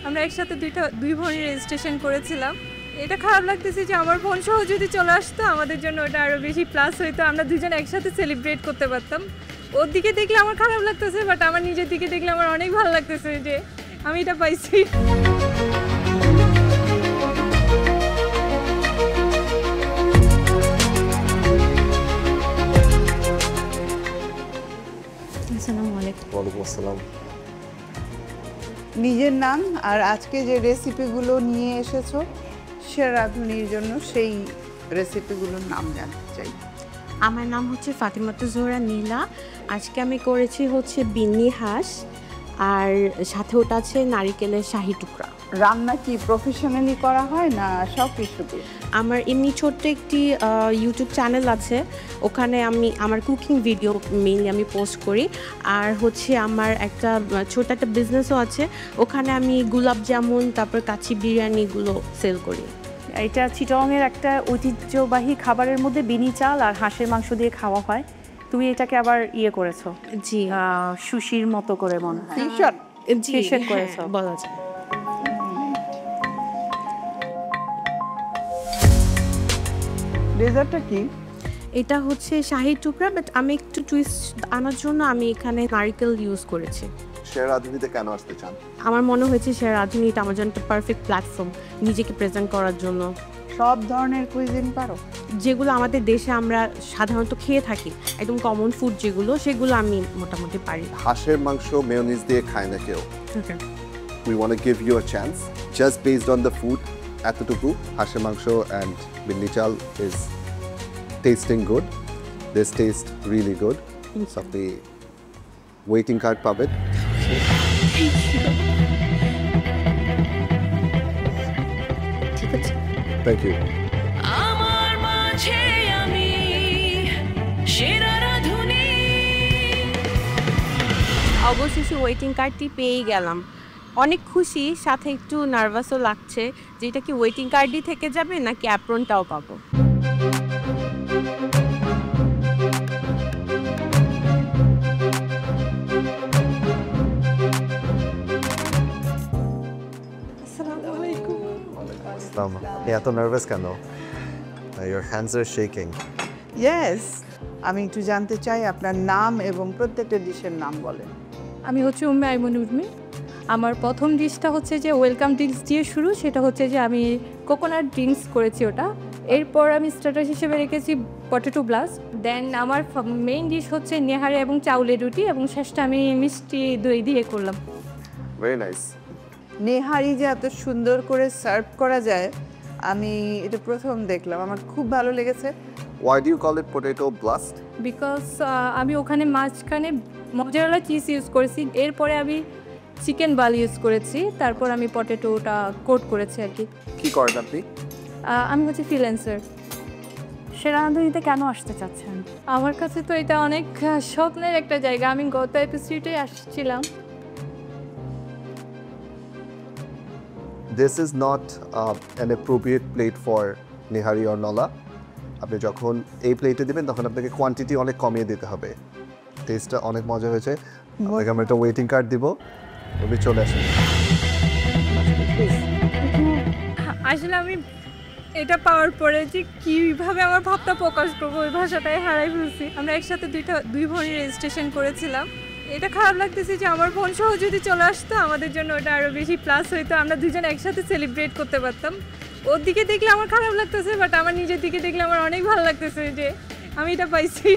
আমরা একসাথে দুই বোনের রেজিস্ট্রেশন করেছিলাম। এটা খারাপ লাগতেছে যে আমার বোন সহ যদি চলে আসতো আমাদের জন্য ওটা আরও বেশি প্লাস হইতো, আমরা দুজন একসাথে সেলিব্রেট করতে পারতাম। ওর দিকে দেখলে আমার খারাপ লাগতেছে, বাট আমার নিজের দিকে দেখলে আমার অনেক ভালো লাগতেছে যে আমি এটা পাইছি। আসসালামু আলাইকুম। ওয়ালাইকুম আসসালাম। নিজের নাম আর আজকে যে রেসিপিগুলো নিয়ে এসেছো সে রাঁধুনির জন্য সেই রেসিপিগুলোর নাম জানতে চাই। আমার নাম হচ্ছে ফাতিমাতু জোহরা নীলা। আজকে আমি করেছি হচ্ছে বিন্নি হাঁস, আর সাথে ওটা আছে নারিকেলের শাহি টুকরা। রান্না কি প্রফেশনালি করা হয় না সব কিছুতে? আমার এমনি ছোট্ট একটি ইউটিউব চ্যানেল আছে, ওখানে আমি আমার কুকিং ভিডিও মেইনলি আমি পোস্ট করি। আর হচ্ছে আমার একটা ছোট একটা বিজনেসও আছে, ওখানে আমি গোলাপ জামুন তারপর কাচ্চি বিরিয়ানিগুলো সেল করি। এটা চিটংয়ের একটা ঐতিহ্যবাহী খাবারের মধ্যে বিনি চাল আর হাঁসের মাংস দিয়ে খাওয়া হয়। তুমি এটাকে আবার করেছো, জি, সুশির মতো করে মনে হয় ফিউশন করেছো বলা যায়। ডেজার্টটা কি? এটা হচ্ছে শাহি টুকরা, বাট আমি একটু টুইস্ট আনার জন্য আমি এখানে নারকেল ইউজ করেছি। শেয়ার রাঁধুনিতে কেন আসতে চান? আমার মনে হয়েছে শেয়ার রাঁধুনিটা আমার জন্য একটা পারফেক্ট প্ল্যাটফর্ম নিজেকে প্রেজেন্ট করার জন্য। সব ধরনের কুইজিন পারো? যেগুলো আমাদের দেশে আমরা সাধারণত খেয়ে থাকি, একদম কমন ফুড যেগুলো, সেগুলো আমি মোটামুটি পারি। হাঁসের মাংস মেয়োনিজ দিয়ে খায় না কেউ। We want to give you a chance just based on the food. এতটুকু হাঁসের মাংস and বিন্নি চাল is tasting good. This tastes really good. So আপনি ওয়েটিং কার্ড পাবেন। ঠিক আছে, Thank you. আমার মাঝে আমি সেরা রাঁধুনি। অবশেষে ওয়েটিং কার্ডটি পেয়ে গেলাম। অনেক খুশি, সাথে একটু নার্ভাসও লাগছে যে এটা কি ওয়েটিং কার্ডই থেকে যাবে নাকি অ্যাপ্রনটাও পাবো। আপনি এত নার্ভাস কেন? Your hands are shaking. Yes, আমি একটু জানতে চাই আপনার নাম এবং প্রত্যেকটা ডিশের নাম বলেন। আমি হচ্ছে উম্মে আইমন উর্মি। আমার প্রথম ডিশটা হচ্ছে যে ওয়েলকাম ড্রিঙ্কস দিয়ে শুরু, সেটা হচ্ছে যে আমি কোকোনাট ড্রিঙ্কস করেছি ওটা। এরপর আমি স্টার্টার হিসেবে রেখেছি পটেটো ব্লাস্ট। দেন আমার মেইন ডিশ হচ্ছে নেহারি এবং চাউলের রুটি, এবং শেষটা আমি মিষ্টি দই দিয়ে করলাম। Very nice. নেহারি যে এত সুন্দর করে সার্ভ করা যায় আমি এটা প্রথম দেখলাম, আমার খুব ভালো লেগেছে। Why do you call it potato blast? Because আমি ওখানে মাঝখানে মজারেলা চিজ ইউজ করেছি, এরপরে আমি চিকেন বাল ইউজ করেছি, তারপর আমি পটেটোটা কোট করেছি আর কি। কি করেন আপনি? আমি হচ্ছে ফ্রিল্যান্সার। সেরা রাঁধুনিতে কেন আসতে চাচ্ছেন? আমার কাছে তো এটা অনেক স্বপ্নের একটা জায়গা। আমি গত এপিসোডে আসছিলাম। This is not an appropriate plate for nihari or nola. আপনি যখন এই প্লেটে দিবেন তখন আপনাকে কোয়ান্টিটি অনেক কমিয়ে দিতে হবে। টেস্টটা অনেক মজা হয়েছে। আপনাকে আমরা একটা ওয়েটিং কার্ড দিব, আপনি চলে আসেন। আসলে আমি এটা পাওয়ার পরে যে কীভাবে আমার ভাবটা প্রকাশ করবো ওই ভাষাটাই হারাই ফেলছি। আমরা একসাথে দুই বোনের রেজিস্ট্রেশন করেছিলাম। এটা খারাপ লাগতেছে যে আমার বোন সহ যদি চলে আসতো আমাদের জন্য ওটা আরও বেশি প্লাস হইতো, আমরা দুজন একসাথে সেলিব্রেট করতে পারতাম। ওর দিকে দেখলে আমার খারাপ লাগতেছে, বাট আমার নিজের দিকে দেখলে আমার অনেক ভালো লাগতেছে যে আমি এটা পাইছি।